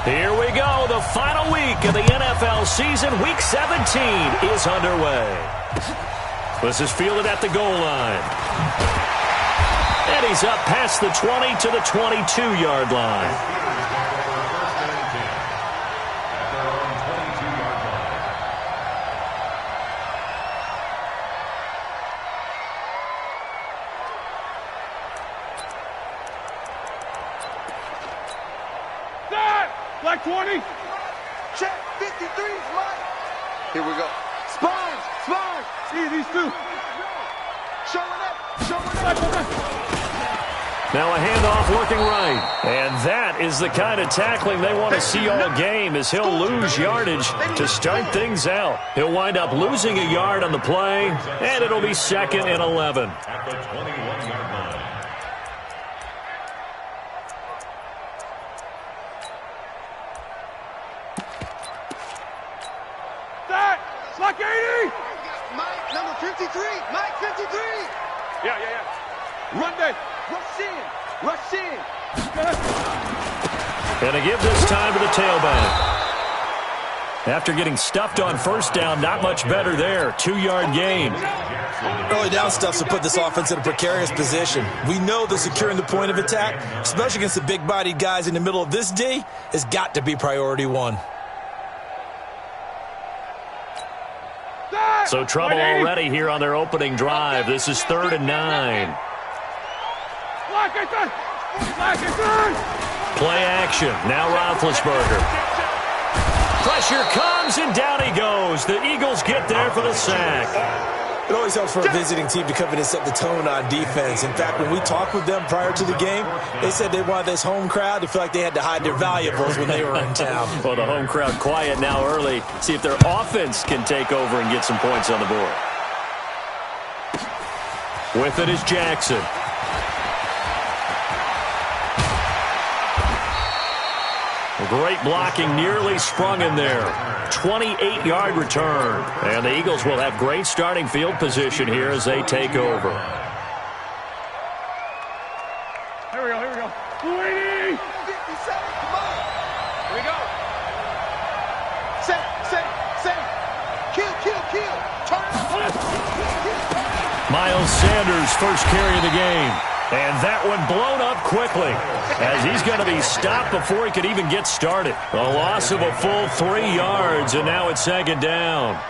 Here we go. The final week of the NFL season. Week 17 is underway. This is fielded at the goal line. And he's up past the 20 to the 22-yard line. Like 20. Check 53's Mike. Here we go. Spine. See these two. Showing up. Now a handoff working right. And that is the kind of tackling they want to see all game, as he'll lose yardage to start things out. He'll wind up losing a yard on the play, and it'll be 2nd and 11. At the 21-yard line. Like 80! Mike, number 53! Mike, 53! Yeah. Run day! Rush in! And to give this time to the tailback. After getting stuffed on first down, not much better there. 2-yard gain. Early down stuffs to put this offense in a precarious position. We know that securing the point of attack, especially against the big-bodied guys in the middle of this D, has got to be priority one. So trouble already here on their opening drive. This is 3rd and 9. Play action. Now Roethlisberger. Pressure comes, and down he goes. The Eagles get there for the sack. It always helps for a visiting team to come in and set the tone on defense. In fact, when we talked with them prior to the game, they said they wanted this home crowd to feel like they had to hide their valuables when they were in town. Well, the home crowd quiet now early. See if their offense can take over and get some points on the board. With it is Jackson. Great blocking, nearly sprung in there. 28-yard return. And the Eagles will have great starting field position here as they take over. Here we go. 280! 57, come on! Here we go. Set. Kill. Turn. Miles Sanders, first carry of the game. And that one blown up quickly, as he's going to be stopped before he could even get started. A loss of a full 3 yards, and now it's 2nd down.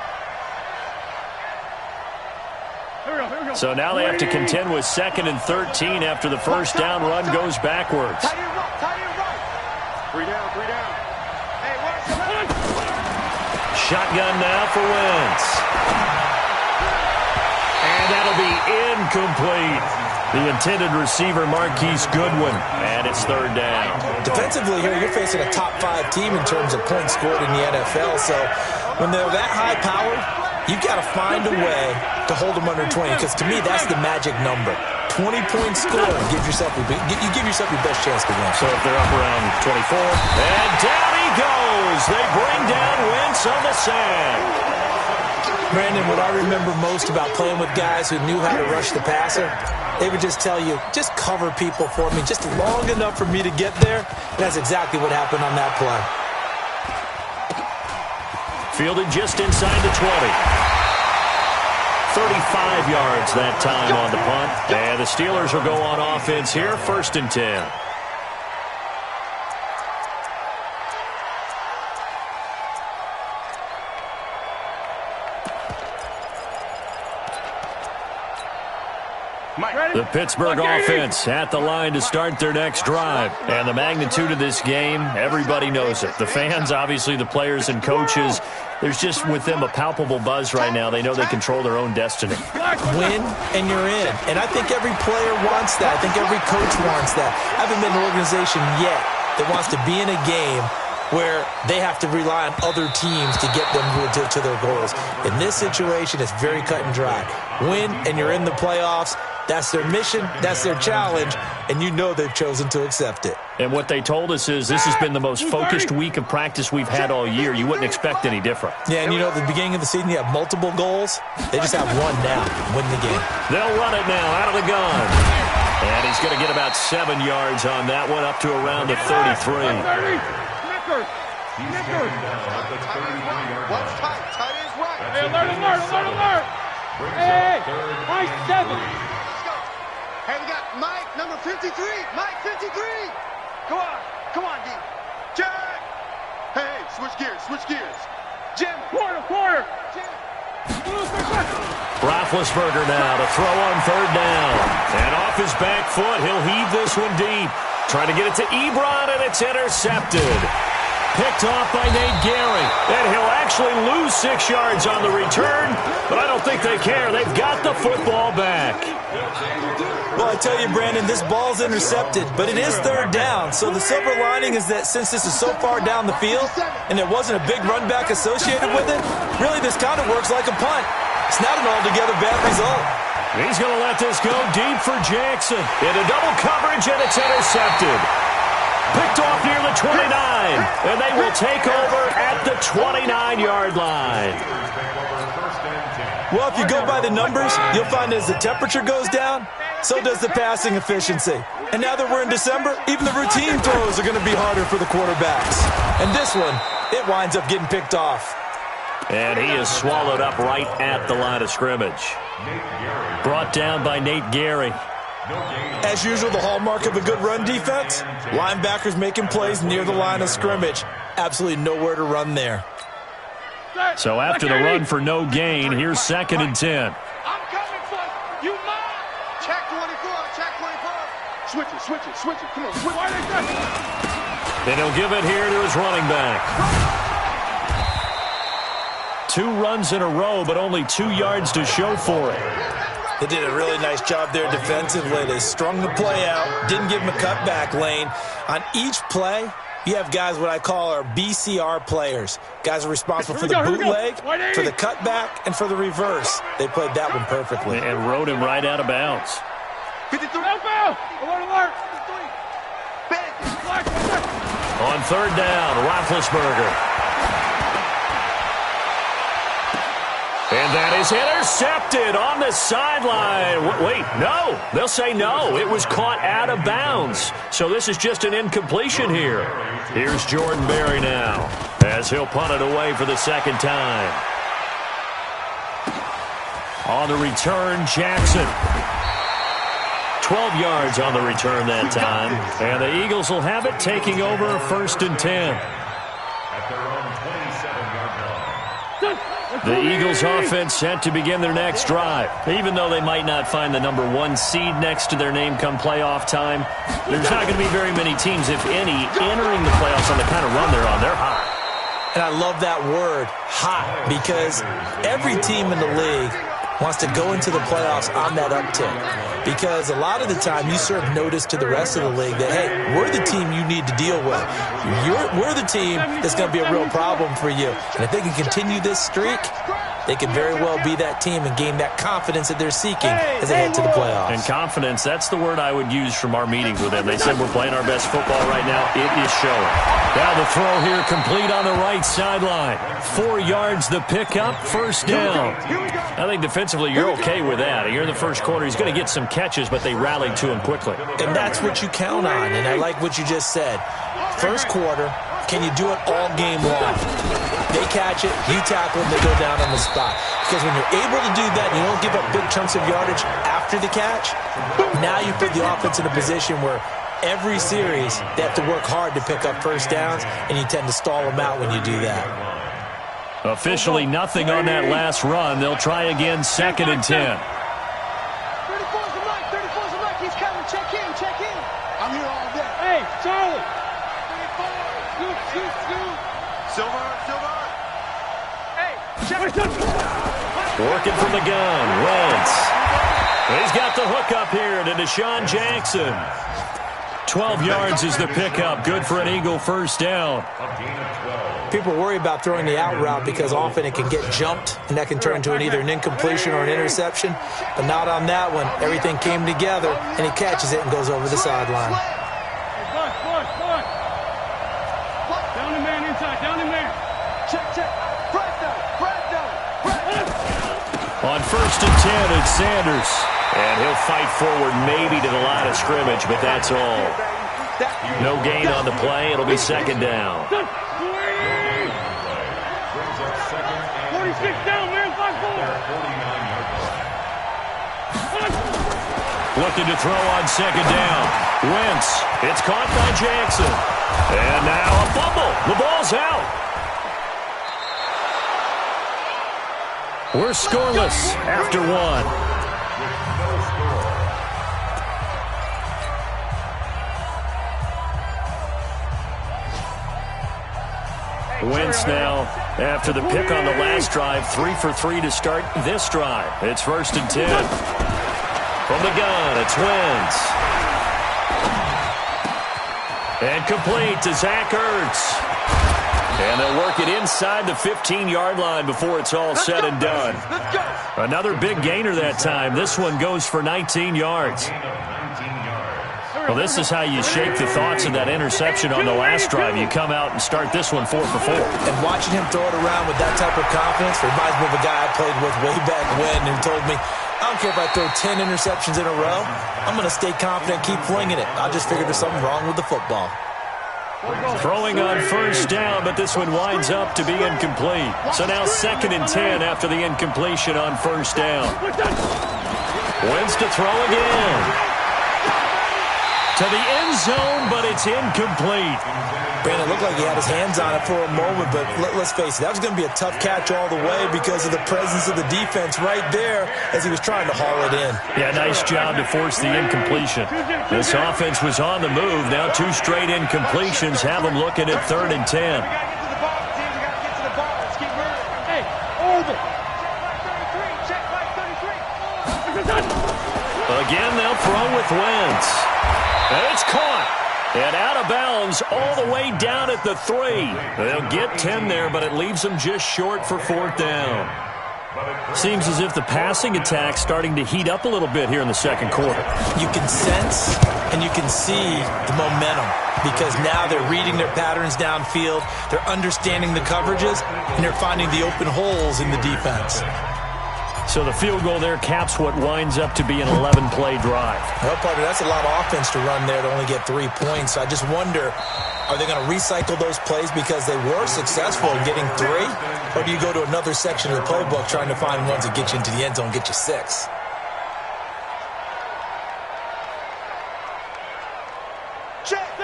Here we go. So now they have to contend with 2nd and 13 after the first down run goes backwards. Tight end right. 3 down. Hey, Shotgun now for Wentz. And that'll be incomplete. The intended receiver, Marquise Goodwin, and it's 3rd down. Defensively here, you're facing a top 5 team in terms of points scored in the NFL. So when they're that high-powered, you've got to find a way to hold them under 20, because to me, that's the magic number. 20 points scored, you give yourself your best chance to win. So if they're up around 24, and down he goes. They bring down Wentz on the sack. Brandon, what I remember most about playing with guys who knew how to rush the passer, they would just tell you, just cover people for me just long enough for me to get there. And that's exactly what happened on that play. Fielded just inside the 20. 35 yards that time on the punt. And the Steelers will go on offense here, 1st and 10. The Pittsburgh offense at the line to start their next drive. And the magnitude of this game, everybody knows it. The fans, obviously the players and coaches, there's just with them a palpable buzz right now. They know they control their own destiny. Win and you're in. And I think every player wants that. I think every coach wants that. I haven't been in an organization yet that wants to be in a game where they have to rely on other teams to get them to their goals. In this situation, it's very cut and dry. Win and you're in the playoffs. That's their mission, that's their challenge, and you know they've chosen to accept it. And what they told us is this has been the most focused week of practice we've had all year. You wouldn't expect any different. Yeah, and you know, at the beginning of the season, you have multiple goals. They just have one now, win the game. They'll run it now out of the gun. And he's going to get about 7 yards on that one, up to around the 33. Knickers. Knickers. What's tight? Tight is right. Hey, alert. Hey, Mike 7. Let's go. Hey, we got Mike, number 53. Mike 53. Come on, D. Jack. Hey, switch gears. Jim. Quarter. Jim. Roethlisberger now to throw on third down. And off his back foot, he'll heave this one deep. Trying to get it to Ebron, and it's intercepted. Picked off by Nate Gary. And he'll actually lose 6 yards on the return, but I don't think they care. They've got the football back. Well, I tell you, Brandon, this ball's intercepted, but it is third down. So the silver lining is that since this is so far down the field and there wasn't a big run back associated with it, really this kind of works like a punt. It's not an altogether bad result. He's going to let this go deep for Jackson. Into double coverage, and it's intercepted. Picked off near the 29, and they will take over at the 29-yard line. Well, if you go by the numbers, you'll find as the temperature goes down, so does the passing efficiency. And now that we're in December, even the routine throws are going to be harder for the quarterbacks. And this one, it winds up getting picked off. And he is swallowed up right at the line of scrimmage. Brought down by Nate Gary. As usual, the hallmark of a good run defense, linebackers making plays near the line of scrimmage. Absolutely nowhere to run there. So after the run for no gain, here's 2nd and 10. I'm coming for you. Check 24. Switch it. Come on, Then he'll give it here to his running back. 2 runs in a row, but only 2 yards to show for it. They did a really nice job there defensively. They strung the play out, didn't give him a cutback lane. On each play, you have guys what I call our BCR players. Guys are responsible for the bootleg, for the cutback, and for the reverse. They played that one perfectly. And rode him right out of bounds. 53. Alert. On third down, Roethlisberger. And that is intercepted on the sideline. Wait, no. They'll say no. It was caught out of bounds. So this is just an incompletion here. Here's Jordan Berry now as he'll punt it away for the second time. On the return, Jackson. 12 yards on the return that time. And the Eagles will have it, taking over 1st and 10. At their own 27-yard line. The Eagles offense set to begin their next drive. Even though they might not find the number 1 seed next to their name come playoff time, there's not going to be very many teams, if any, entering the playoffs on the kind of run they're on. They're hot. And I love that word, hot, because every team in the league wants to go into the playoffs on that uptick. Because a lot of the time you serve notice to the rest of the league that, hey, we're the team you need to deal with. We're the team that's going to be a real problem for you. And if they can continue this streak, they could very well be that team and gain that confidence that they're seeking as they head to the playoffs. And confidence, that's the word I would use from our meetings with them. They said we're playing our best football right now. It is showing. Now the throw here complete on the right sideline. 4 yards the pickup, 1st down. I think defensively you're okay with that. Here in the first quarter, he's going to get some catches, but they rallied to him quickly. And that's what you count on, and I like what you just said. First quarter, can you do it all game long? They catch it, you tackle them, they go down on the spot. Because when you're able to do that and you don't give up big chunks of yardage after the catch, now you put the offense in a position where every series they have to work hard to pick up 1st downs, and you tend to stall them out when you do that. Officially nothing on that last run. They'll try again, 2nd and 10. 34's a Mike. He's coming. Check in. I'm here all day. Hey, Charlie. 34. Shoot. Silver. Hey, check. Working from the gun, Wentz. He's got the hook up here to Deshaun Jackson. 12 yards is the pickup. Good for an Eagle 1st down. People worry about throwing the out route because often it can get jumped, and that can turn into either an incompletion or an interception. But not on that one. Everything came together, and he catches it and goes over the sideline. Down the man inside. Check. On 1st and 10, it's Sanders. And he'll fight forward maybe to the line of scrimmage, but that's all. No gain on the play. It'll be second down. 46 down, man. 5-4. Looking to throw on second down. Wentz. It's caught by Jackson. And now a fumble. The ball's out. We're scoreless after one. Wentz now, after the pick on the last drive, 3 for 3 to start this drive. It's 1st and 10. From the gun, it's Wentz. And complete to Zach Ertz. And they'll work it inside the 15-yard line before it's all said and done. Another big gainer that time. This one goes for 19 yards. Well, this is how you shake the thoughts of that interception on the last drive. You come out and start this one 4 for 4. And watching him throw it around with that type of confidence reminds me of a guy I played with way back when who told me, I don't care if I throw 10 interceptions in a row. I'm going to stay confident and keep flinging it. I just figured there's something wrong with the football. Throwing on first down, but this one winds up to be incomplete. So now 2nd and 10 after the incompletion on first down. Wentz to throw again. To the end zone, but it's incomplete. Brandon, looked like he had his hands on it for a moment, but let's face it, that was going to be a tough catch all the way because of the presence of the defense right there as he was trying to haul it in. Yeah, nice job to force the incompletion. This offense was on the move. Now 2 straight incompletions have them looking at 3rd and 10. Again, they'll throw with Wentz. And it's caught. And out of bounds all the way down at the 3. They'll get 10 there, but it leaves them just short for 4th down. Seems as if the passing attack's starting to heat up a little bit here in the second quarter. You can sense and you can see the momentum because now they're reading their patterns downfield, they're understanding the coverages, and they're finding the open holes in the defense. So the field goal there caps what winds up to be an 11-play drive. Well, partner, that's a lot of offense to run there to only get 3 points. So I just wonder, are they going to recycle those plays because they were successful in getting 3? Or do you go to another section of the playbook trying to find ones that get you into the end zone and get you 6?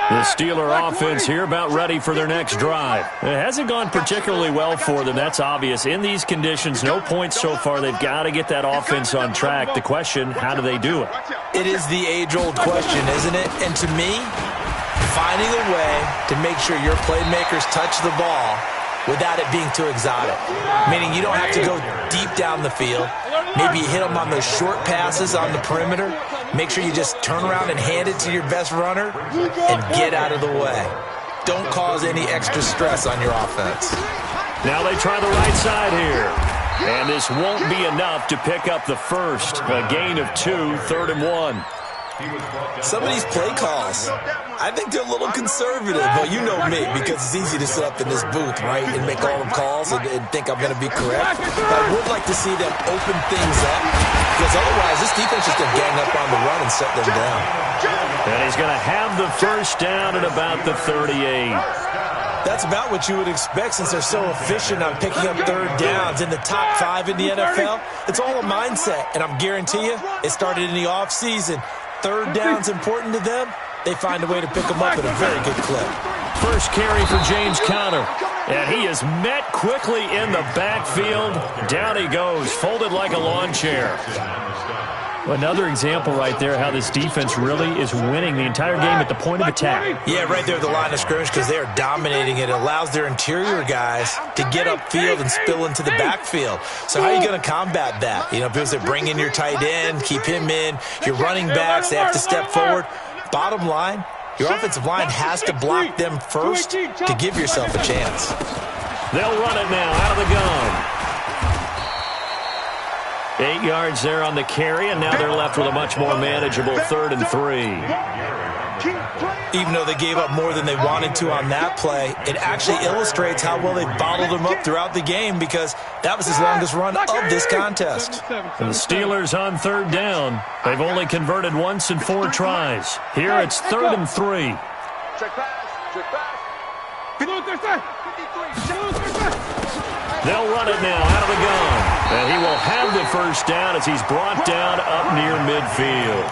The Steeler offense here about ready for their next drive. It hasn't gone particularly well for them. That's obvious. In these conditions, no points so far. They've got to get that offense on track. The question, how do they do it? It is the age-old question, isn't it? And to me, finding a way to make sure your playmakers touch the ball without it being too exotic. Meaning you don't have to go deep down the field. Maybe you hit them on those short passes on the perimeter. Make sure you just turn around and hand it to your best runner and get out of the way. Don't cause any extra stress on your offense. Now they try the right side here. And this won't be enough to pick up the first. A gain of 2, 3rd and 1. Some of these play calls, I think they're a little conservative. But you know me, because it's easy to sit up in this booth, right, and make all the calls and think I'm going to be correct. But I would like to see them open things up, because otherwise this defense is going to gang up on the run and shut them down. And he's going to have the first down at about the 38. That's about what you would expect since they're so efficient on picking up 3rd downs in the top 5 in the NFL. It's all a mindset, and I'm guarantee you it started in the offseason. 3rd down's important to them. They find a way to pick them up at a very good clip. First carry for James Conner. And he is met quickly in the backfield. Down he goes, folded like a lawn chair. Another example right there how this defense really is winning the entire game at the point of attack. Yeah, right there at the line of scrimmage because they are dominating it. It allows their interior guys to get upfield and spill into the backfield. So how are you going to combat that? You know, because they bring in your tight end, keep him in. Your running backs, they have to step forward. Bottom line, your offensive line has to block them first to give yourself a chance. They'll run it now out of the gun. 8 yards there on the carry, and now they're left with a much more manageable 3rd and 3. Even though they gave up more than they wanted to on that play, it actually illustrates how well they bottled them up throughout the game because that was his longest run of this contest. And the Steelers on 3rd down. They've only converted once in 4 tries. Here it's 3rd and 3. Check pass. Check pass. 53. They'll run it now out of the gun. And he will have the first down as he's brought down up near midfield.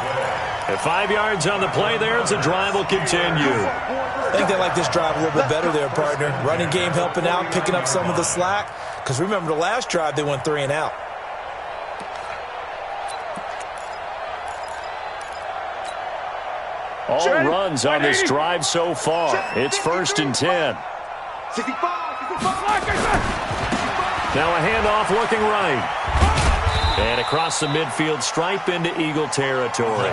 At 5 yards on the play there as the drive will continue. I think they like this drive a little bit better there, partner. Running game helping out, picking up some of the slack. Because remember, the last drive, they went 3 and out. All runs on this drive so far. It's 1st and 10. 65. Now a handoff looking right. And across the midfield stripe into Eagle territory.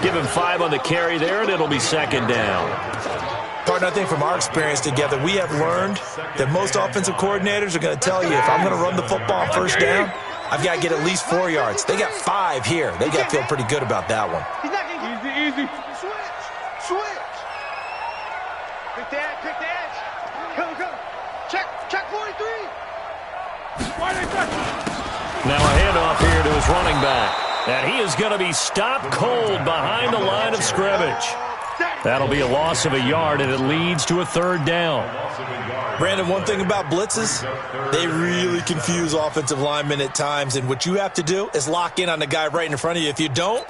Give him 5 on the carry there, and it'll be 2nd down. Partner, I think from our experience together, we have learned that most offensive coordinators are going to tell you, if I'm going to run the football on 1st down, I've got to get at least 4 yards. They got 5 here. They got to feel pretty good about that one. Easy. Switch. Pick the edge. Go. Check 43. Now a handoff here to his running back. And he is going to be stopped cold behind the line of scrimmage. That'll be a loss of a yard, and it leads to a 3rd down. Brandon, one thing about blitzes, they really confuse offensive linemen at times, and what you have to do is lock in on the guy right in front of you. If you don't,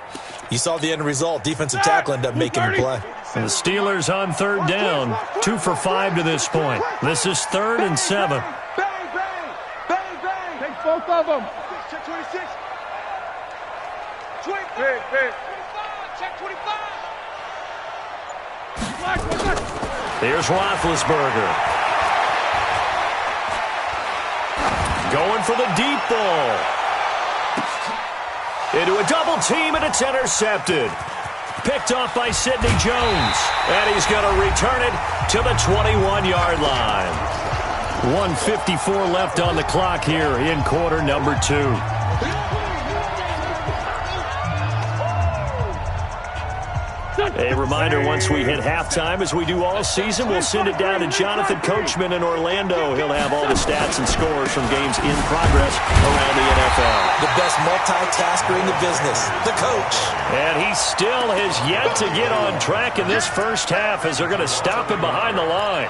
you saw the end result. Defensive tackle ended up making the play. And the Steelers on 3rd down, 2 for 5 to this point. This is 3rd and 7. Bang. Take both of them. Check 26. 25. Check 25. Here's Roethlisberger. Going for the deep ball. Into a double team, and it's intercepted. Picked off by Sidney Jones. And he's going to return it to the 21-yard line. 1:54 left on the clock here in quarter number 2. A reminder, once we hit halftime, as we do all season, we'll send it down to Jonathan Coachman in Orlando. He'll have all the stats and scores from games in progress around the NFL. The best multitasker in the business, the coach. And he still has yet to get on track in this first half as they're going to stop him behind the line.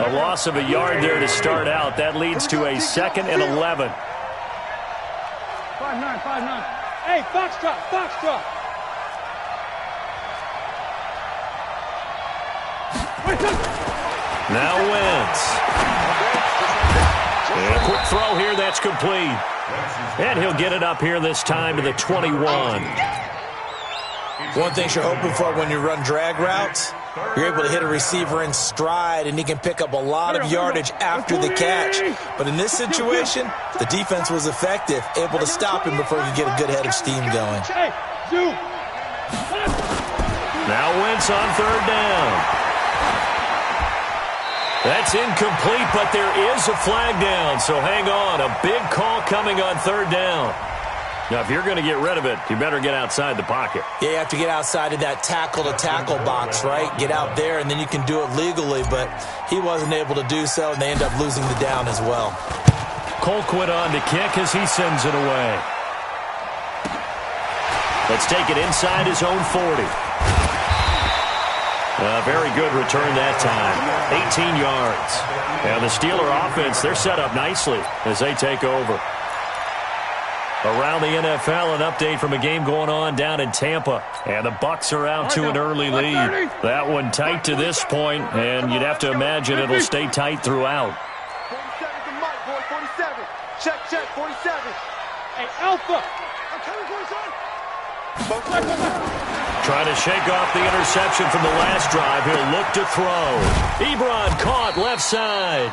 A loss of a yard there to start out. That leads to a 2nd and 11. 5-9. Hey, Foxtrot. Now Wentz. And a quick throw here, that's complete. And he'll get it up here this time to the 21. One thing you're hoping for when you run drag routes, you're able to hit a receiver in stride, and he can pick up a lot of yardage after the catch. But in this situation, the defense was effective, able to stop him before he could get a good head of steam going. Now Wentz on 3rd down. That's incomplete, but there is a flag down, so hang on. A big call coming on 3rd down. Now, if you're going to get rid of it, you better get outside the pocket. Yeah, you have to get outside of that tackle-to-tackle box, right? Get out there, and then you can do it legally, but he wasn't able to do so, and they end up losing the down as well. Colquitt on to kick as he sends it away. Let's take it inside his own 40. A very good return that time. 18 yards. And the Steeler offense, they're set up nicely as they take over. Around the NFL, an update from a game going on down in Tampa. And the Bucs are out to an early lead. That one tight to this point, and you'd have to imagine it'll stay tight throughout. 47 to Mike, boy, 47. Check, 47. Hey, Alpha. I'm coming for you, son. Trying to shake off the interception from the last drive. He'll look to throw. Ebron caught left side.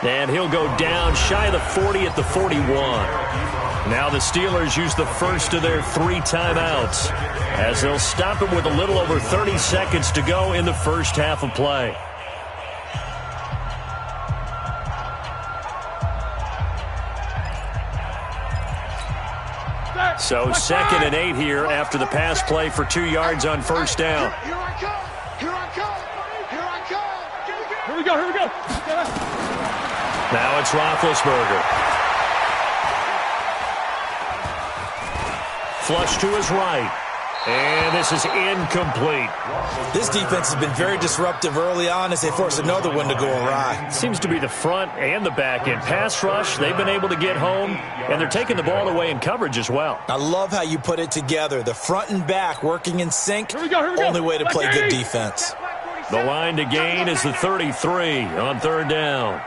And he'll go down shy of the 40 at the 41. Now the Steelers use the first of their 3 timeouts as they'll stop him with a little over 30 seconds to go in the first half of play. So 2nd and 8 here after the pass play for 2 yards on 1st down. Here I come. Here we go. Now it's Roethlisberger. Flush to his right. And this is incomplete. This defense has been very disruptive early on as they force another one to go awry. Seems to be the front and the back end. Pass rush, they've been able to get home, and they're taking the ball away in coverage as well. I love how you put it together. The front and back working in sync. Here we go. Only way to play good defense. The line to gain is the 33 on third down.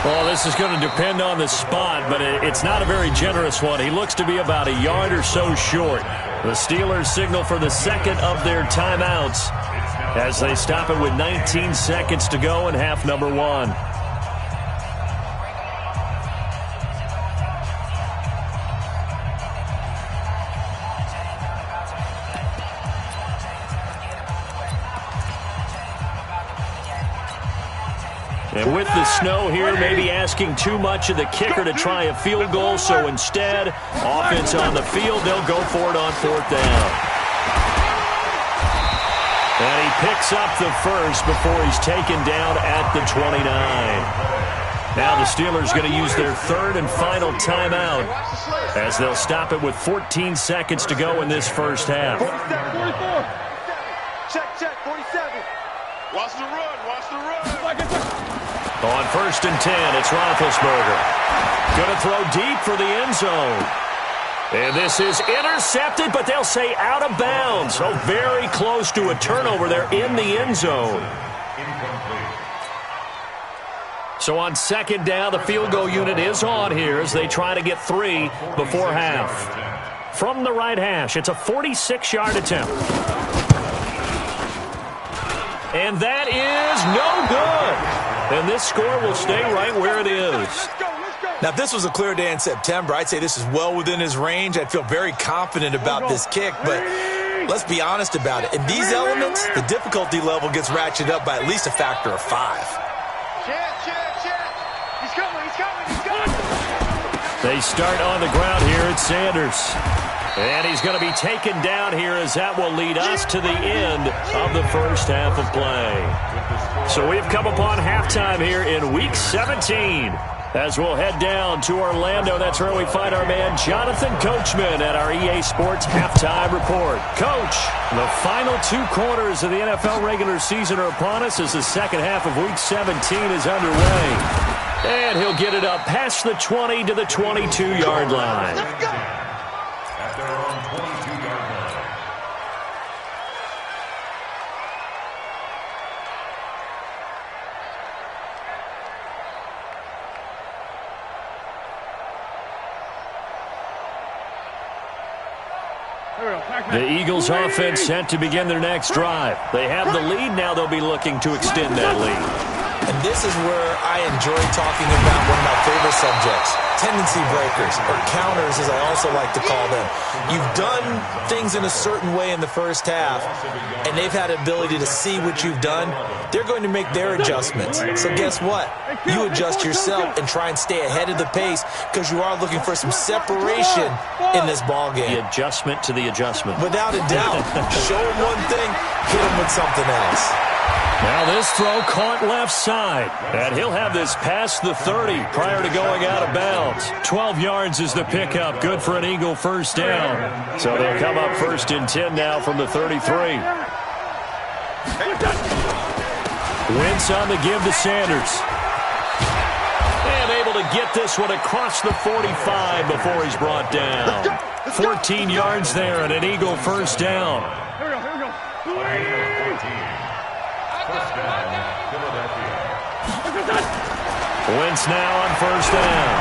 Well, this is going to depend on the spot, but it's not a very generous one. He looks to be about a yard or so short. The Steelers signal for the second of their timeouts as they stop it with 19 seconds to go in half number one. And with the snow here, maybe asking too much of the kicker to try a field goal. So instead, offense on the field, they'll go for it on fourth down. And he picks up the first before he's taken down at the 29. Now the Steelers going to use their third and final timeout as they'll stop it with 14 seconds to go in this first half. 44. Check, 47. Watch the run. On first and 10, it's Roethlisberger. Going to throw deep for the end zone. And this is intercepted, but they'll say out of bounds. So very close to a turnover there in the end zone. So on second down, the field goal unit is on here as they try to get 3 before half. From the right hash, it's a 46-yard attempt. And that is no good. And this score will stay right where it is. Now, if this was a clear day in September, I'd say this is well within his range. I'd feel very confident about this kick, but let's be honest about it. In these elements, the difficulty level gets ratcheted up by at least a factor of 5. He's coming. They start on the ground here at Sanders. And he's going to be taken down here as that will lead us to the end of the first half of play. So we've come upon halftime here in Week 17. As we'll head down to Orlando, that's where we find our man Jonathan Coachman at our EA Sports Halftime Report. Coach, the final 2 quarters of the NFL regular season are upon us as the second half of Week 17 is underway. And he'll get it up past the 20 to the 22-yard line. At their own 22-yard line. The Eagles offense set to begin their next drive. They have the lead. Now they'll be looking to extend that lead. And this is where I enjoy talking about one of my favorite subjects, tendency breakers, or counters as I also like to call them. You've done things in a certain way in the first half, and they've had the ability to see what you've done. They're going to make their adjustments. So guess what? You adjust yourself and try and stay ahead of the pace because you are looking for some separation in this ballgame. The adjustment to the adjustment. Without a doubt. Show them one thing, hit them with something else. Now this throw caught left side, and he'll have this past the 30 prior to going out of bounds. 12 yards is the pickup, good for an Eagle first down. So they'll come up first and 10 now from the 33. Wentz on the give to Sanders. And able to get this one across the 45 before he's brought down. 14 yards there and an Eagle first down. First down, Philadelphia. Wentz now on first down.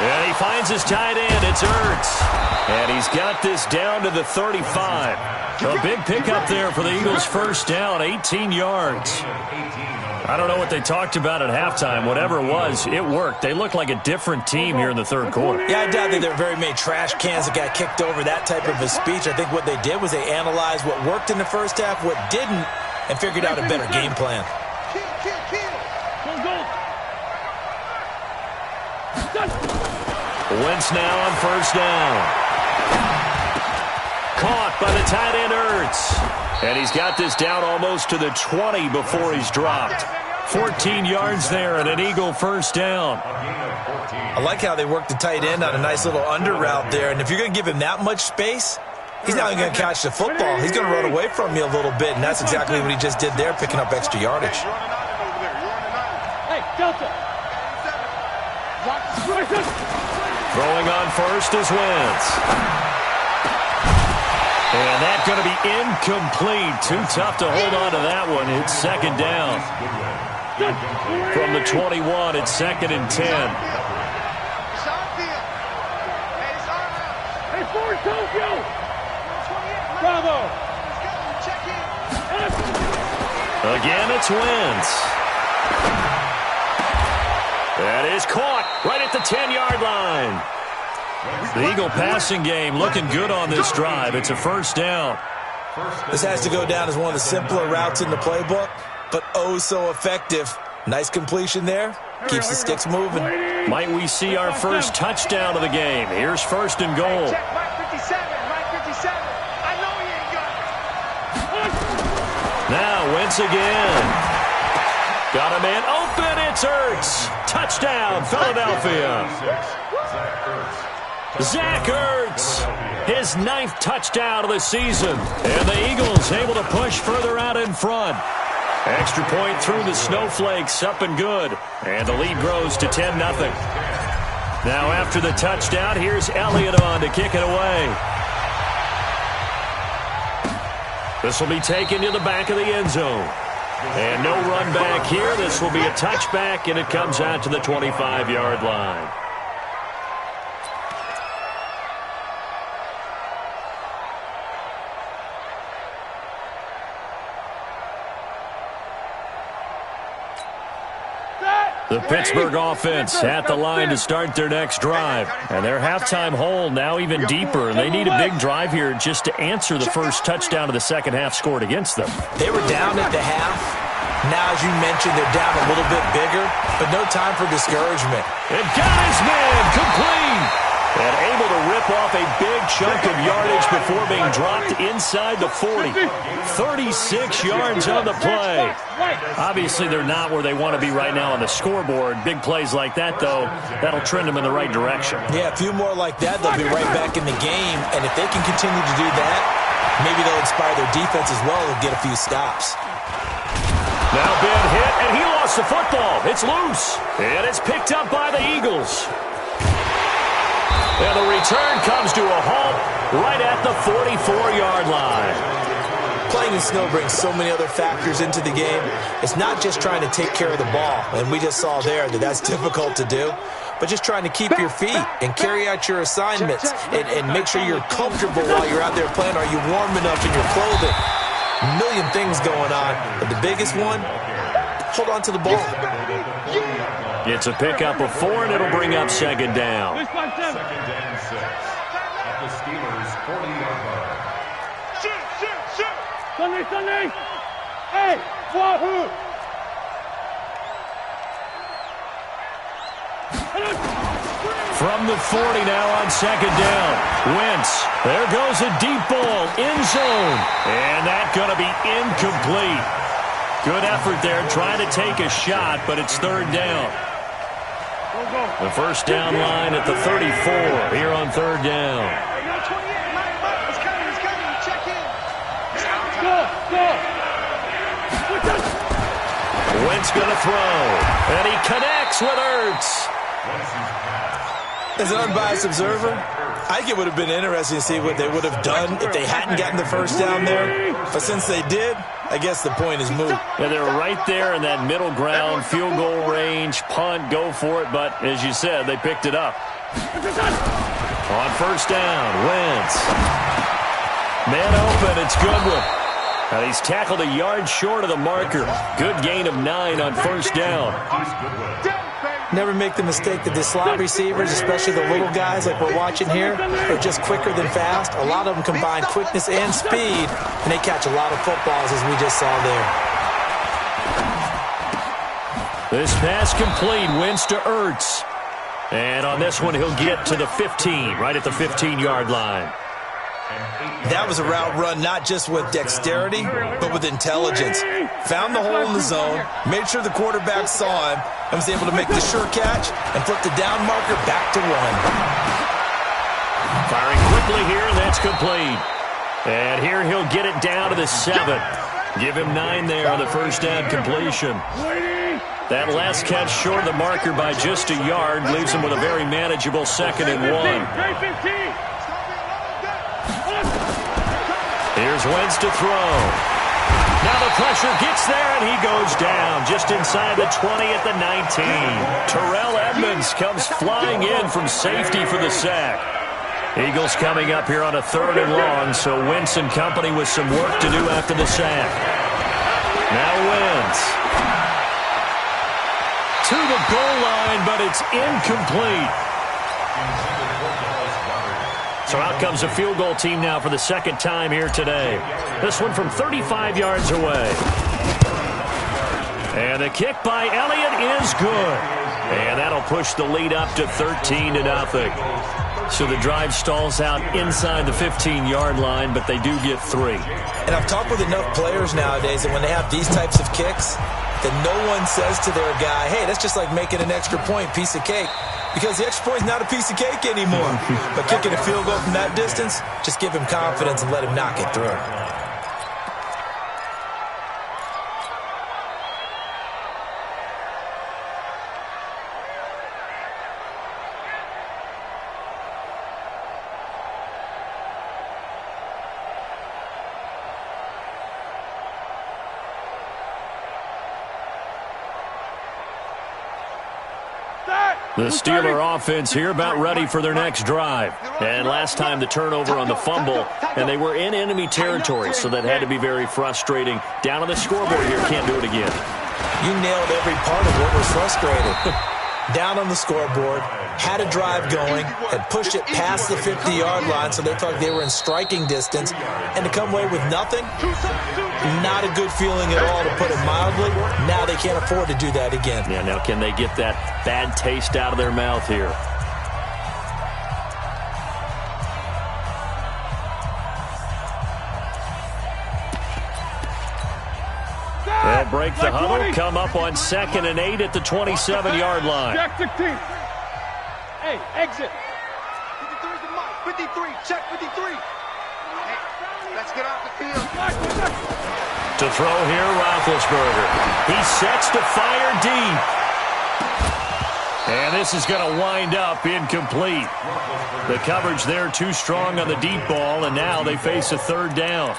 And he finds his tight end. It's Ertz. And he's got this down to the 35. A big pickup there for the Eagles' first down, 18 yards. I don't know what they talked about at halftime. Whatever it was, it worked. They look like a different team here in the third quarter. Yeah, I doubt that there were very many trash cans that got kicked over, that type of a speech. I think what they did was they analyzed what worked in the first half, what didn't, and figured out a better game plan. Wentz now on first down. Caught by the tight end Ertz. And he's got this down almost to the 20 before he's dropped. 14 yards there and an Eagle first down. I like how they worked the tight end on a nice little under route there. And if you're going to give him that much space, he's not even going to catch the football. He's going to run away from you a little bit, and that's exactly what he just did there, picking up extra yardage. Hey, Delta. Throwing on first is Wentz. And that's going to be incomplete. Too tough to hold on to that one. It's second down. From the 21, it's second and 10. Hey, Ford, Tokyo. Bravo. Again, it's Wentz. That is caught right at the 10-yard line. The Eagle passing game looking good on this drive. It's a first down. This has to go down as one of the simpler routes in the playbook, but oh so effective. Nice completion there. Keeps the sticks moving. Might we see our first touchdown of the game? Here's first and goal. Check, Mike 57, Mike 57. I know he ain't got it. Now Wentz again. Got a man open. It's Ertz. Touchdown, Philadelphia. Zach Ertz, his 9th touchdown of the season. And the Eagles able to push further out in front. Extra point through the snowflakes, up and good. And the lead grows to 10-0. Now after the touchdown, here's Elliott on to kick it away. This will be taken to the back of the end zone. And no run back here. This will be a touchback, and it comes out to the 25-yard line. The Pittsburgh offense at the line to start their next drive. And their halftime hole now even deeper. And they need a big drive here just to answer the first touchdown of the second half scored against them. They were down at the half. Now, as you mentioned, they're down a little bit bigger, but no time for discouragement. And got his man complete. And able to rip off a big chunk of yardage before being dropped inside the 40. 36 yards on the play. Obviously, they're not where they want to be right now on the scoreboard. Big plays like that, though, that'll trend them in the right direction. Yeah, a few more like that, they'll be right back in the game. And if they can continue to do that, maybe they'll inspire their defense as well and get a few stops. Now Ben hit, and he lost the football. It's loose, and it's picked up by the Eagles. And the return comes to a halt right at the 44-yard line. Playing in snow brings so many other factors into the game. It's not just trying to take care of the ball, and we just saw there that that's difficult to do, but just trying to keep your feet and carry out your assignments and make sure you're comfortable while you're out there playing. Are you warm enough in your clothing? A million things going on, but the biggest one, hold on to the ball. It's a pickup of 4, and it'll bring up second down. Second and 6 at the Steelers' 40-yard line. Shoot. Sunday. Hey, Wahoo. From the 40 now on second down. Wentz. There goes a deep ball. End zone. And that's going to be incomplete. Good effort there trying to take a shot, but it's third down. The first down line at the 34 here on third down. Wentz going to throw, and he connects with Ertz. As an unbiased observer, I think it would have been interesting to see what they would have done if they hadn't gotten the first down there. But since they did, I guess the point is moot. Yeah, they were right there in that middle ground, field goal range, punt, go for it. But as you said, they picked it up. On first down, Wentz. Man open, it's Goodwin. And he's tackled a yard short of the marker. Good gain of 9 on first down. Never make the mistake that the slot receivers, especially the little guys like we're watching here, are just quicker than fast. A lot of them combine quickness and speed, and they catch a lot of footballs, as we just saw there. This pass complete, Wentz to Ertz. And on this one, he'll get to the 15, right at the 15-yard line. That was a route run not just with dexterity, but with intelligence. Found the hole in the zone, made sure the quarterback saw him, and was able to make the sure catch and flip the down marker back to 1. Firing quickly here, and that's complete. And here he'll get it down to the 7. Give him 9 there on the first down completion. That last catch short of the marker by just a yard leaves him with a very manageable 2nd and 1. Here's Wentz to throw. Now the pressure gets there, and he goes down just inside the 20 at the 19. Terrell Edmonds comes flying in from safety for the sack. Eagles coming up here on a 3rd and long, so Wentz and company with some work to do after the sack. Now Wentz. To the goal line, but it's incomplete. So out comes a field goal team now for the 2nd time here today. This one from 35 yards away. And the kick by Elliott is good. And that'll push the lead up to 13-0. So the drive stalls out inside the 15-yard line, but they do get 3. And I've talked with enough players nowadays that when they have these types of kicks, that no one says to their guy, hey, that's just like making an extra point, piece of cake. Because the extra point is not a piece of cake anymore. But kicking a field goal from that distance, just give him confidence and let him knock it through. The Steeler offense here about ready for their next drive. And last time the turnover on the fumble, and they were in enemy territory, so that had to be very frustrating. Down on the scoreboard here, can't do it again. You nailed every part of what was frustrating. Down on the scoreboard, had a drive going, had pushed it past the 50-yard line, so they thought they were in striking distance, and to come away with nothing, not a good feeling at all, to put it mildly. Now they can't afford to do that again. Yeah, now can they get that bad taste out of their mouth here? They'll break the huddle, come up on 2nd and 8 at the 27-yard line. Check 16. Hey, exit. 53 to Mike. 53. Check 53. Hey, let's get off the field. To throw here, Roethlisberger. He sets to fire deep. And this is going to wind up incomplete. The coverage there too strong on the deep ball, and now they face a 3rd down.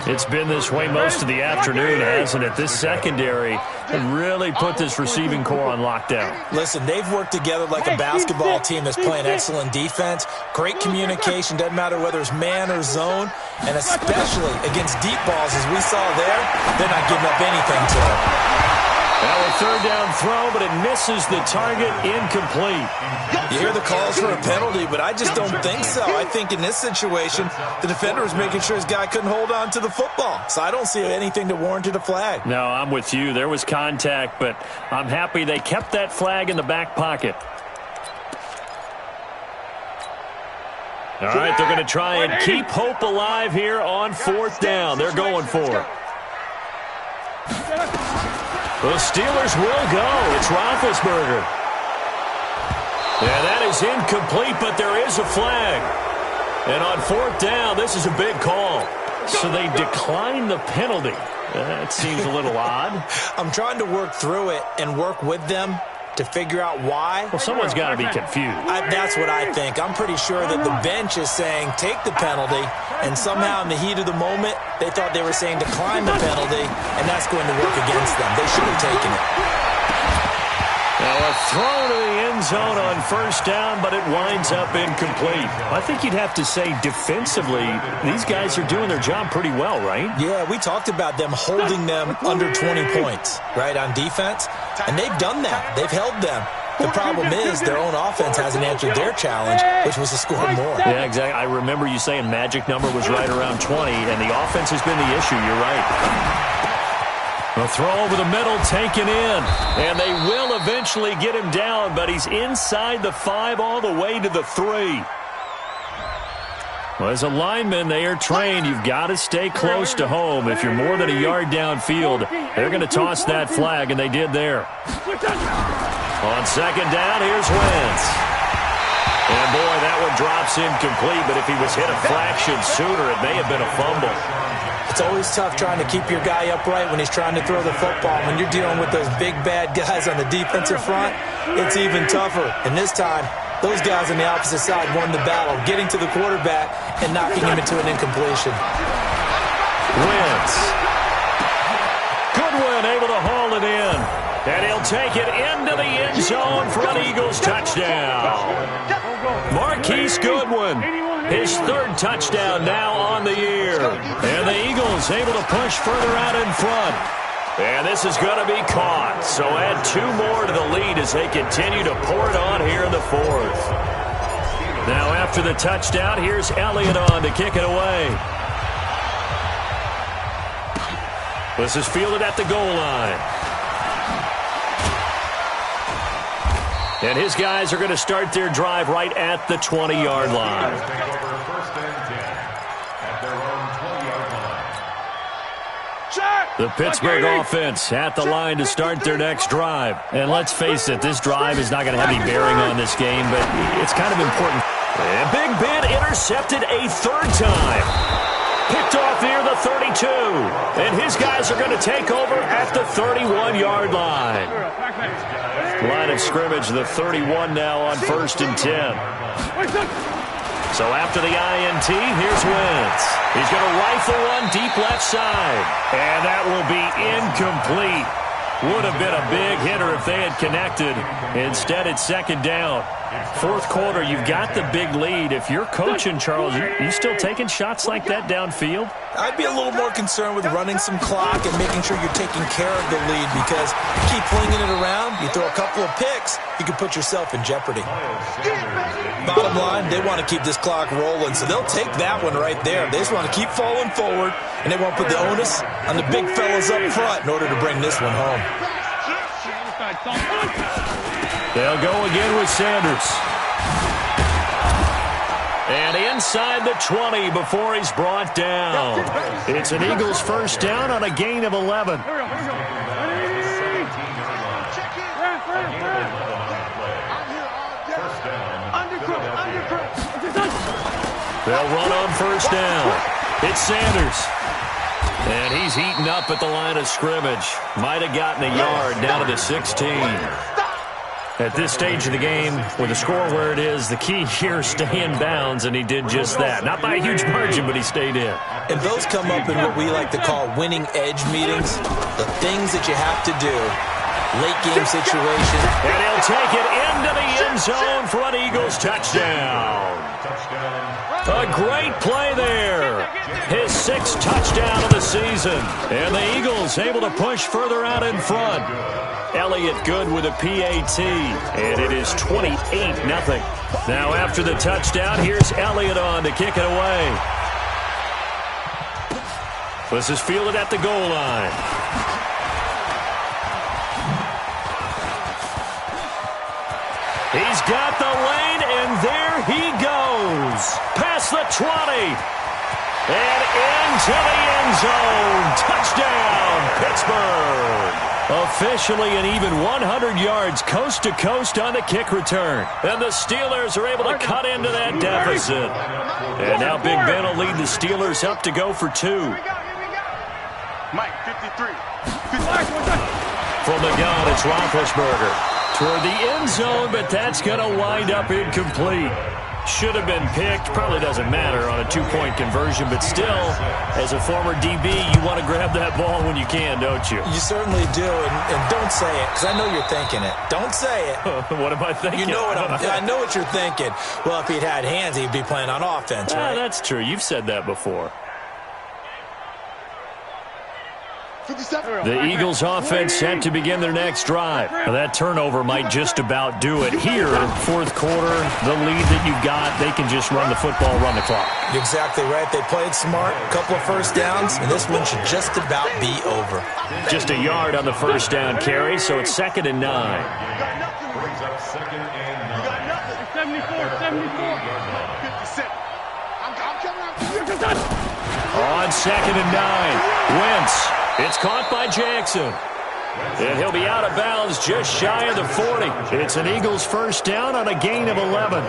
It's been this way most of the afternoon, hasn't it? This secondary have really put this receiving core on lockdown. Listen, they've worked together like a basketball team that's playing excellent defense. Great communication, doesn't matter whether it's man or zone. And especially against deep balls, as we saw there, they're not giving up anything to it. Now a 3rd down throw, but it misses the target, incomplete. You hear the calls for a penalty, but I just don't think so. I think in this situation, the defender was making sure his guy couldn't hold on to the football. So I don't see anything that warranted a flag. No, I'm with you. There was contact, but I'm happy they kept that flag in the back pocket. All right, they're going to try and keep hope alive here on 4th down. They're going for it. The Steelers will go. It's Roethlisberger. Yeah, that is incomplete, but there is a flag. And on 4th down, this is a big call. So they decline the penalty. That seems a little odd. I'm trying to work through it and work with them to figure out why. Well, someone's got to be confused. That's what I think. I'm pretty sure that the bench is saying take the penalty, and somehow in the heat of the moment, they thought they were saying decline the penalty, and that's going to work against them. They should have taken it. Now a throw to the end zone on 1st down, but it winds up incomplete. I think you'd have to say defensively, these guys are doing their job pretty well, right? Yeah, we talked about them holding them under 20 points, right, on defense, and they've done that. They've held them. The problem is their own offense hasn't answered their challenge, which was to score more. Yeah, exactly. I remember you saying magic number was right around 20, and the offense has been the issue. You're right. The throw over the middle taken in, and they will eventually get him down, but he's inside the 5 all the way to the 3. Well, as a lineman, they are trained. You've got to stay close to home. If you're more than a yard downfield, they're going to toss that flag, and they did there. On second down, here's Wentz. And, boy, that one drops incomplete, but if he was hit a fraction sooner, it may have been a fumble. It's always tough trying to keep your guy upright when he's trying to throw the football. When you're dealing with those big, bad guys on the defensive front, it's even tougher. And this time, those guys on the opposite side won the battle, getting to the quarterback and knocking him into an incompletion. Wentz. Goodwin able to haul it in. And he'll take it into the end zone for an Eagles touchdown. Marquise Goodwin, his third touchdown now on the year. And the Eagles able to push further out in front. And this is going to be caught. So add 2 more to the lead as they continue to pour it on here in the fourth. Now after the touchdown, here's Elliott on to kick it away. This is fielded at the goal line. And his guys are going to start their drive right at the 20-yard line. The Pittsburgh offense at the line to start their next drive. And let's face it, this drive is not going to have any bearing on this game, but it's kind of important. And Big Ben intercepted a third time. Picked off near the 32. And his guys are going to take over at the 31-yard line. Line of scrimmage, the 31 now on 1st and 10. So after the INT, here's Wentz. He's going to rifle one deep left side. And that will be incomplete. Would have been a big hitter if they had connected. Instead, it's second down. Fourth quarter, you've got the big lead. If you're coaching, Charles, you still taking shots like that downfield? I'd be a little more concerned with running some clock and making sure you're taking care of the lead, because you keep flinging it around, you throw a couple of picks, you can put yourself in jeopardy. Bottom line, they want to keep this clock rolling, so they'll take that one right there. They just want to keep falling forward, and they won't put the onus on the big fellas up front in order to bring this one home. They'll go again with Sanders. And inside the 20 before he's brought down. It's an Eagles first down on a gain of 11. They'll run on first down. It's Sanders. And he's heating up at the line of scrimmage. Might have gotten a yard down to the 16. At this stage of the game, with the score where it is, the key here is stay in bounds, and he did just that. Not by a huge margin, but he stayed in. And those come up in what we like to call winning edge meetings, the things that you have to do, late game situation. And he'll take it into the end zone for an Eagles touchdown. A great play there. His 6th touchdown of the season. And the Eagles able to push further out in front. Elliott good with a PAT, and it is 28-0. Now after the touchdown, here's Elliott on to kick it away. This is fielded at the goal line. He's got the lane, and there he goes. Past the 20. And into the end zone. Touchdown, Pittsburgh. Officially an even 100 yards coast to coast on the kick return. And the Steelers are able to cut into that deficit. And now Big Ben will lead the Steelers up to go for 2. Mike, 53. From the gun, it's Roethlisberger. Toward the end zone, but that's going to wind up incomplete. Should have been picked. Probably doesn't matter on a 2-point conversion, but still, as a former DB, you want to grab that ball when you can, don't you? You certainly do, and don't say it, because I know you're thinking it. Don't say it. What am I thinking? You know I know what you're thinking. Well, if he'd had hands, he'd be playing on offense, right? That's true. You've said that before. The Eagles offense set to begin their next drive. Now, that turnover might just about do it. Here, fourth quarter, the lead that you've got, they can just run the football, run the clock. You're exactly right. They played smart, a couple of first downs, and this one should just about be over. Just a yard on the first down carry, so it's 2nd and 9. Brings up 2nd and 9. 74, 74. 57. I'm coming. On 2nd and 9, Wentz. It's caught by Jackson. And he'll be out of bounds just shy of the 40. It's an Eagles first down on a gain of 11.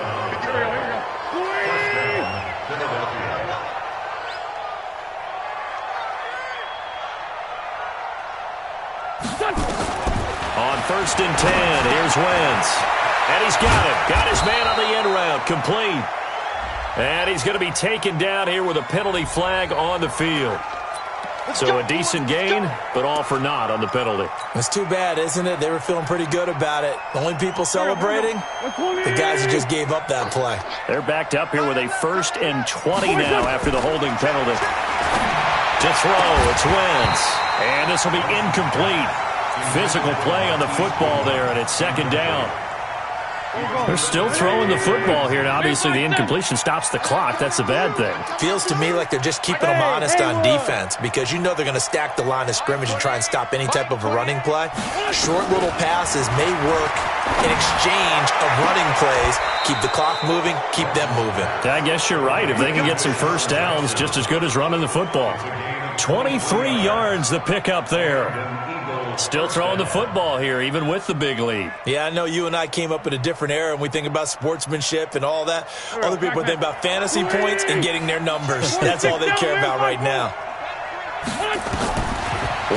On 1st and 10, here's Wentz. And he's got it. Got his man on the end route. Complete. And he's going to be taken down here with a penalty flag on the field. So a decent gain, but all for naught on the penalty. It's too bad, isn't it? They were feeling pretty good about it. The only people celebrating, the guys who just gave up that play. They're backed up here with a 1st and 20 now after the holding penalty. To throw, it's Wentz. And this will be incomplete. Physical play on the football there, and it's 2nd down. They're still throwing the football here. Now, obviously, the incompletion stops the clock. That's a bad thing. Feels to me like they're just keeping them honest on defense because you know they're going to stack the line of scrimmage and try and stop any type of a running play. Short little passes may work in exchange of running plays. Keep the clock moving, keep them moving. I guess you're right. If they can get some first downs, just as good as running the football. 23 yards the pickup there. Still throwing the football here, even with the big lead. Yeah, I know you and I came up in a different era, and we think about sportsmanship and all that. Other people think about fantasy points and getting their numbers. That's all they care about right now.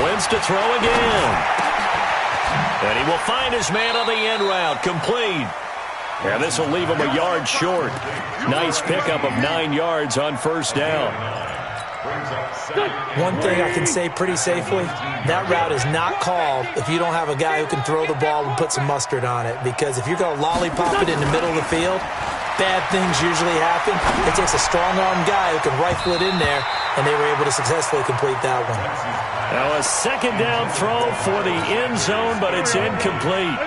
Wentz to throw again. And he will find his man on the end route. Complete. And this will leave him a yard short. Nice pickup of 9 yards on 1st down. One thing I can say pretty safely, that route is not called if you don't have a guy who can throw the ball and put some mustard on it. Because if you're going to lollipop it in the middle of the field, bad things usually happen. It takes a strong-arm guy who can rifle it in there, and they were able to successfully complete that one. Now a 2nd down throw for the end zone, but it's incomplete.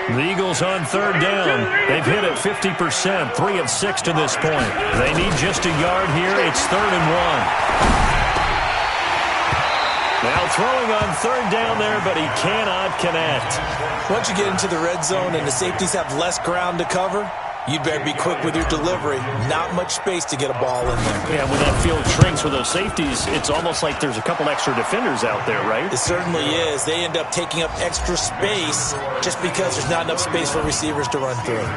The Eagles on 3rd down. They've hit it 50%, 3 of 6 to this point. They need just a yard here. It's 3rd and 1. Now throwing on 3rd down there, but he cannot connect. Once you get into the red zone and the safeties have less ground to cover, you'd better be quick with your delivery. Not much space to get a ball in there. Yeah, when that field shrinks with those safeties, it's almost like there's a couple extra defenders out there, right? It certainly is. They end up taking up extra space just because there's not enough space for receivers to run through.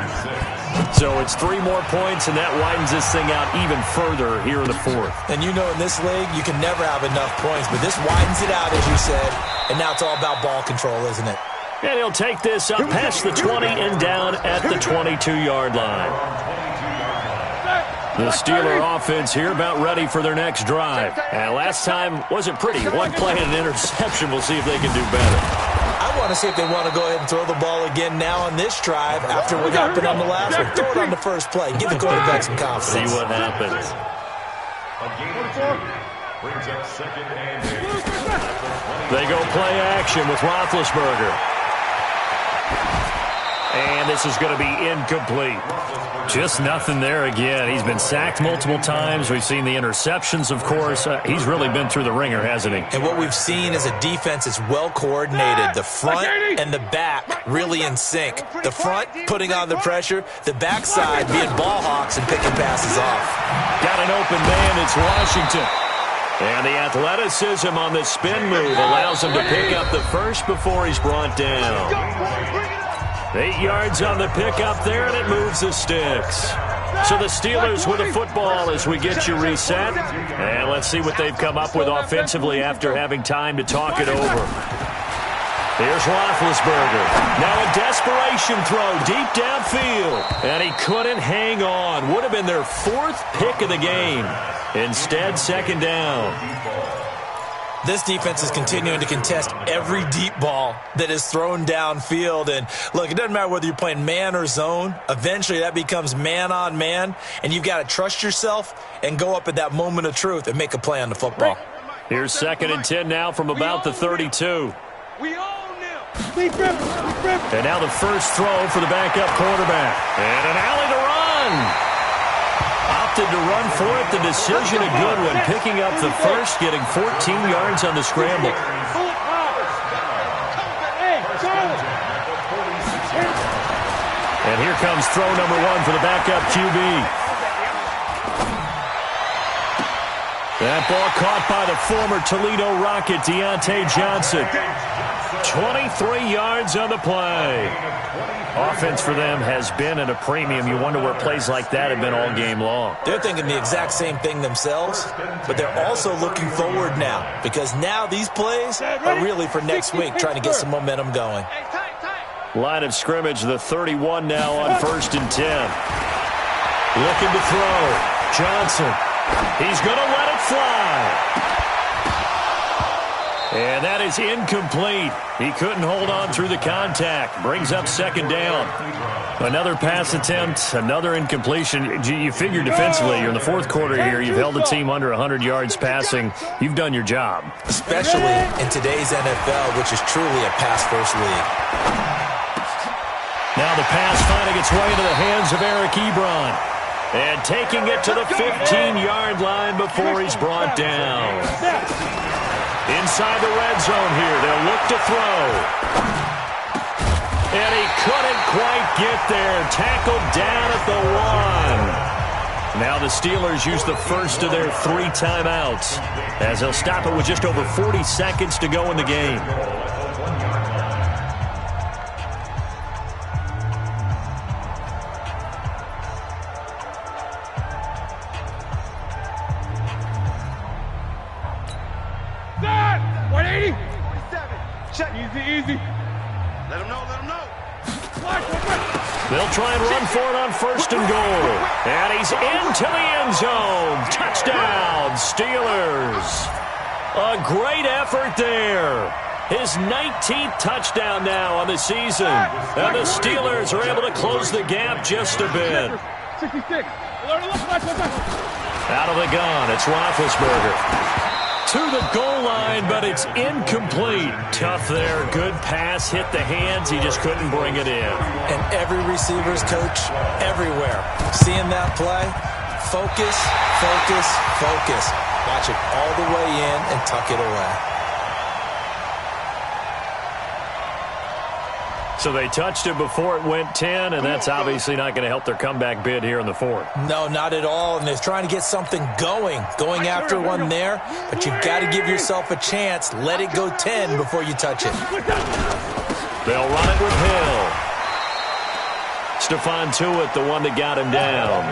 So it's 3 more points, and that widens this thing out even further here in the 4th. And you know in this league, you can never have enough points, but this widens it out, as you said, and now it's all about ball control, isn't it? And he'll take this up past the 20 and down at the 22-yard line. The Steeler offense here about ready for their next drive. And last time wasn't pretty. 1 play and an interception. We'll see if they can do better. I want to see if they want to go ahead and throw the ball again now on this drive after what happened on the last one. Throw it on the first play. Give the quarterback some confidence. See what happens. They go play action with Roethlisberger. And this is going to be incomplete. Just nothing there again. He's been sacked multiple times. We've seen the interceptions, of course. He's really been through the ringer, hasn't he? And what we've seen is a defense that's well coordinated. The front and the back really in sync. The front putting on the pressure. The backside being ball hawks and picking passes off. Got an open man. It's Washington. And the athleticism on the spin move allows him to pick up the first before he's brought down. 8 yards on the pickup there, and it moves the sticks. So the Steelers with the football as we get you reset. And let's see what they've come up with offensively after having time to talk it over. Here's Roethlisberger. Now a desperation throw deep downfield. And he couldn't hang on. Would have been their 4th pick of the game. Instead, 2nd down. This defense is continuing to contest every deep ball that is thrown downfield. And, look, it doesn't matter whether you're playing man or zone. Eventually, that becomes man on man. And you've got to trust yourself and go up at that moment of truth and make a play on the football. Here's 2nd and 10 now from about the 32. And now the first throw for the backup quarterback. And an alley to run. Opted to run for it. The decision a good one. Picking up the first, getting 14 yards on the scramble. And here comes throw number 1 for the backup QB. That ball caught by the former Toledo Rocket, Deontay Johnson. 23 yards on the play. Offense for them has been at a premium. You wonder where plays like that have been all game long. They're thinking the exact same thing themselves, but they're also looking forward now because now these plays are really for next week, trying to get some momentum going. Line of scrimmage, the 31 now on 1st and 10. Looking to throw. Johnson. He's going to let it fly. And that is incomplete. He couldn't hold on through the contact. Brings up 2nd down. Another pass attempt, another incompletion. You figure defensively, you're in the 4th quarter here. You've held the team under 100 yards passing. You've done your job. Especially in today's NFL, which is truly a pass-first league. Now the pass finding its way into the hands of Eric Ebron. And taking it to the 15-yard line before he's brought down. Inside the red zone here, they'll look to throw. And he couldn't quite get there. Tackled down at the 1. Now the Steelers use the first of their 3 timeouts, as they'll stop it with just over 40 seconds to go in the game. Easy. Let him know. They'll try and run for it on 1st and goal. And he's into the end zone. Touchdown, Steelers. A great effort there. His 19th touchdown now on the season. And the Steelers are able to close the gap just a bit. 66. Out of the gun, it's Roethlisberger. To the goal line, but it's incomplete. Tough there. Good pass. Hit the hands. He just couldn't bring it in. And every receiver's coach everywhere. Seeing that play, focus. Watch it all the way in and tuck it away. So they touched it before it went 10, and that's obviously not going to help their comeback bid here in the 4th. No, not at all, and they're trying to get something going after one there, but you've got to give yourself a chance. Let it go 10 before you touch it. They'll run it with Hill. Stephon Tuitt, the one that got him down.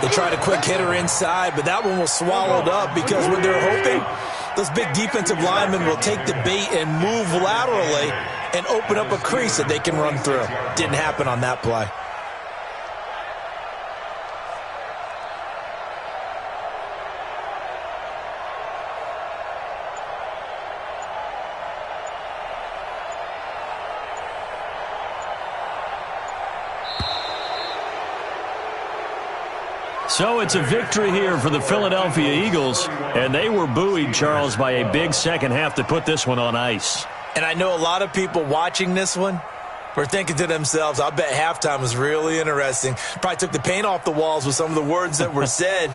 They tried a quick hitter inside, but that one was swallowed up because when they're hoping, those big defensive linemen will take the bait and move laterally and open up a crease that they can run through. Didn't happen on that play. So it's a victory here for the Philadelphia Eagles, and they were buoyed, Charles, by a big second half to put this one on ice. And I know a lot of people watching this one were thinking to themselves, I bet halftime was really interesting. Probably took the paint off the walls with some of the words that were said.